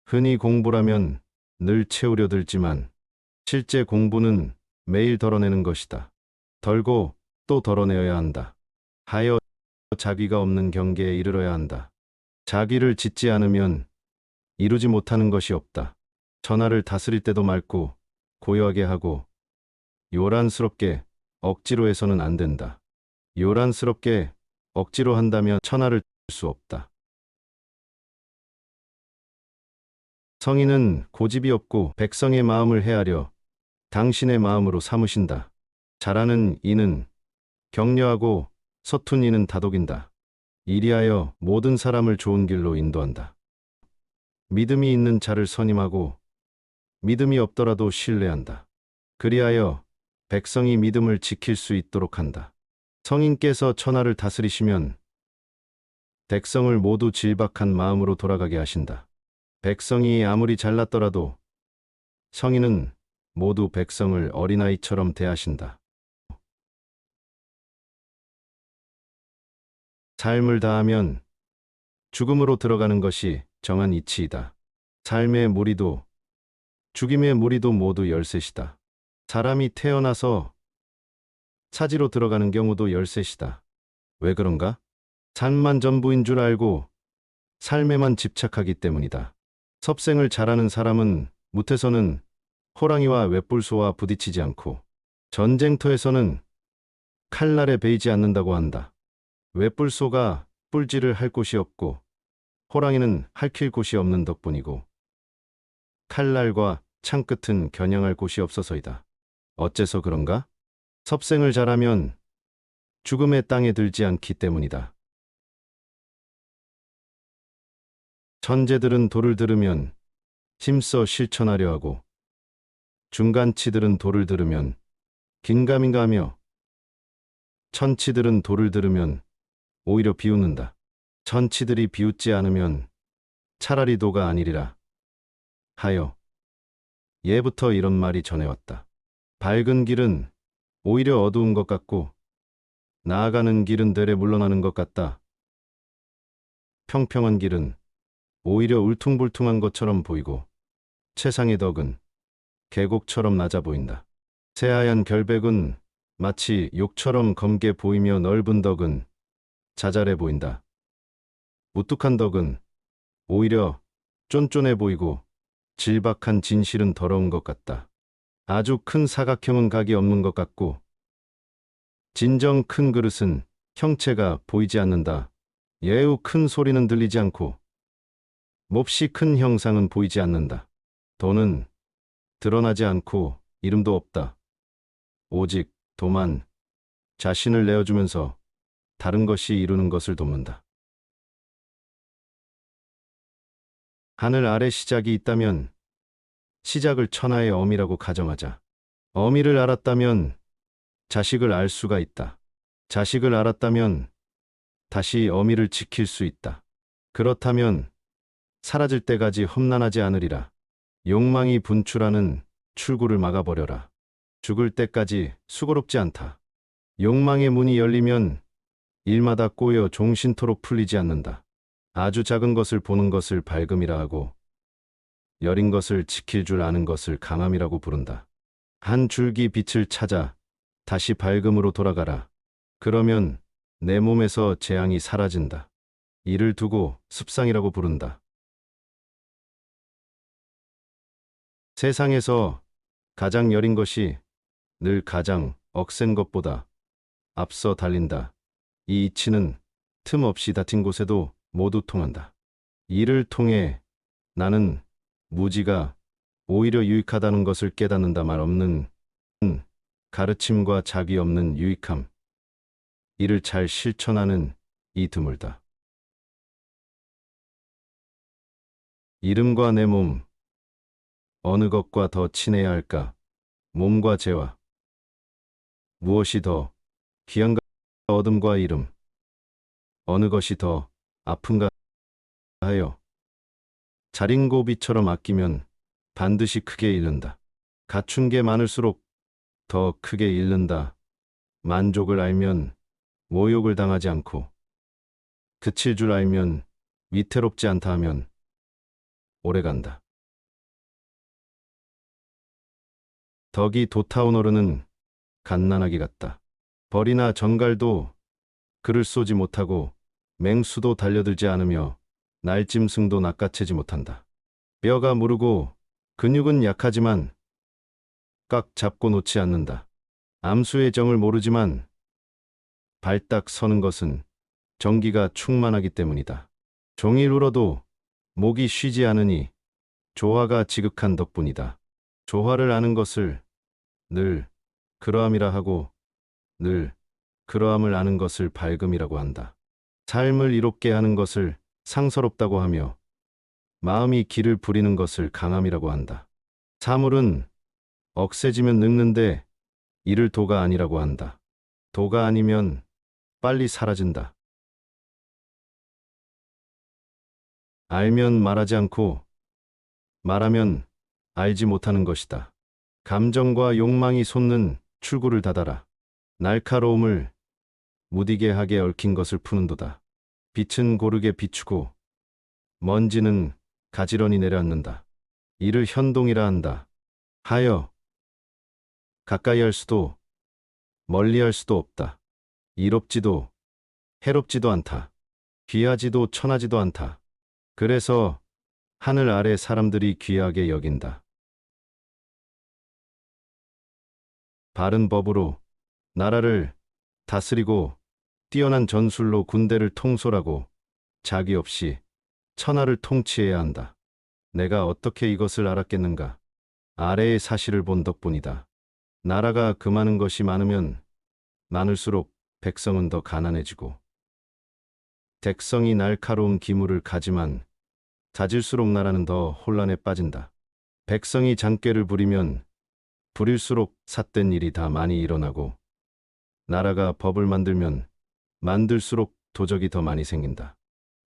흔히 공부라면 늘 채우려 들지만 실제 공부는 매일 덜어내는 것이다. 덜고 또 덜어내어야 한다. 하여 자귀가 없는 경계에 이르러야 한다. 자귀를 짓지 않으면 이루지 못하는 것이 없다. 천하를 다스릴 때도 맑고 고요하게 하고 요란스럽게 억지로 해서는 안 된다. 요란스럽게 억지로 한다면 천하를 들 수 없다. 성인은 고집이 없고 백성의 마음을 헤아려 당신의 마음으로 삼으신다. 잘하는 이는 격려하고 서툰 이는 다독인다. 이리하여 모든 사람을 좋은 길로 인도한다. 믿음이 있는 자를 선임하고 믿음이 없더라도 신뢰한다. 그리하여 백성이 믿음을 지킬 수 있도록 한다. 성인께서 천하를 다스리시면 백성을 모두 질박한 마음으로 돌아가게 하신다. 백성이 아무리 잘났더라도 성인은 모두 백성을 어린아이처럼 대하신다. 삶을 다하면 죽음으로 들어가는 것이 정한 이치이다. 삶의 무리도 죽임의 무리도 모두 열셋이다. 사람이 태어나서 사지로 들어가는 경우도 열셋이다. 왜 그런가? 삶만 전부인 줄 알고 삶에만 집착하기 때문이다. 섭생을 잘하는 사람은 무태서는 호랑이와 웹불소와 부딪히지 않고 전쟁터에서는 칼날에 베이지 않는다고 한다. 웹불소가 뿔질을 할 곳이 없고 호랑이는 할킬 곳이 없는 덕분이고 칼날과 창끝은 겨냥할 곳이 없어서이다. 어째서 그런가? 섭생을 잘하면 죽음의 땅에 들지 않기 때문이다. 천재들은 도를 들으면 힘써 실천하려 하고 중간치들은 도를 들으면 긴가민가하며 천치들은 도를 들으면 오히려 비웃는다. 천치들이 비웃지 않으면 차라리 도가 아니리라 하여 예부터 이런 말이 전해왔다. 밝은 길은 오히려 어두운 것 같고 나아가는 길은 되레 물러나는 것 같다. 평평한 길은 오히려 울퉁불퉁한 것처럼 보이고 최상의 덕은 계곡처럼 낮아 보인다. 새하얀 결백은 마치 욕처럼 검게 보이며 넓은 덕은 자잘해 보인다. 무뚝한 덕은 오히려 쫀쫀해 보이고 질박한 진실은 더러운 것 같다. 아주 큰 사각형은 각이 없는 것 같고 진정 큰 그릇은 형체가 보이지 않는다. 예우 큰 소리는 들리지 않고 몹시 큰 형상은 보이지 않는다. 도는 드러나지 않고 이름도 없다. 오직 도만 자신을 내어주면서 다른 것이 이루는 것을 돕는다. 하늘 아래 시작이 있다면 시작을 천하의 어미라고 가정하자. 어미를 알았다면 자식을 알 수가 있다. 자식을 알았다면 다시 어미를 지킬 수 있다. 그렇다면 사라질 때까지 험난하지 않으리라. 욕망이 분출하는 출구를 막아버려라. 죽을 때까지 수고롭지 않다. 욕망의 문이 열리면 일마다 꼬여 종신토록 풀리지 않는다. 아주 작은 것을 보는 것을 밝음이라 하고 여린 것을 지킬 줄 아는 것을 강함이라고 부른다. 한 줄기 빛을 찾아 다시 밝음으로 돌아가라. 그러면 내 몸에서 재앙이 사라진다. 이를 두고 습상이라고 부른다. 세상에서 가장 여린 것이 늘 가장 억센 것보다 앞서 달린다. 이 이치는 틈 없이 닫힌 곳에도 모두 통한다. 이를 통해 나는 무지가 오히려 유익하다는 것을 깨닫는다. 말 없는 가르침과 자기 없는 유익함. 이를 잘 실천하는 이 드물다. 이름과 내 몸, 어느 것과 더 친해야 할까? 몸과 재와 무엇이 더 귀한가? 어둠과 이름, 어느 것이 더 아픈가 하여 자린고비처럼 아끼면 반드시 크게 잃는다. 갖춘 게 많을수록 더 크게 잃는다. 만족을 알면 모욕을 당하지 않고 그칠 줄 알면 위태롭지 않다 하면 오래간다. 덕이 돋아오너르는 갓난아기 같다. 벌이나 정갈도 그를 쏘지 못하고 맹수도 달려들지 않으며 날짐승도 낚아채지 못한다. 뼈가 무르고 근육은 약하지만 꽉 잡고 놓지 않는다. 암수의 정을 모르지만 발딱 서는 것은 정기가 충만하기 때문이다. 종일 울어도 목이 쉬지 않으니 조화가 지극한 덕분이다. 조화를 아는 것을 늘 그러함이라 하고 늘 그러함을 아는 것을 밝음이라고 한다. 삶을 이롭게 하는 것을 상서롭다고 하며 마음이 기를 부리는 것을 강함이라고 한다. 사물은 억세지면 늙는데 이를 도가 아니라고 한다. 도가 아니면 빨리 사라진다. 알면 말하지 않고 말하면 알지 못하는 것이다. 감정과 욕망이 솟는 출구를 닫아라. 날카로움을 무디게 하게 얽힌 것을 푸는도다. 빛은 고르게 비추고 먼지는 가지런히 내려앉는다. 이를 현동이라 한다. 하여 가까이 할 수도 멀리 할 수도 없다. 이롭지도 해롭지도 않다. 귀하지도 천하지도 않다. 그래서 하늘 아래 사람들이 귀하게 여긴다. 바른 법으로 나라를 다스리고 뛰어난 전술로 군대를 통솔하고 자기 없이 천하를 통치해야 한다. 내가 어떻게 이것을 알았겠는가? 아래의 사실을 본 덕분이다. 나라가 금하는 것이 많으면 많을수록 백성은 더 가난해지고 백성이 날카로운 기물을 가지만 잦을수록 나라는 더 혼란에 빠진다. 백성이 장꾀를 부리면 부릴수록 삿된 일이 다 많이 일어나고 나라가 법을 만들면 만들수록 도적이 더 많이 생긴다.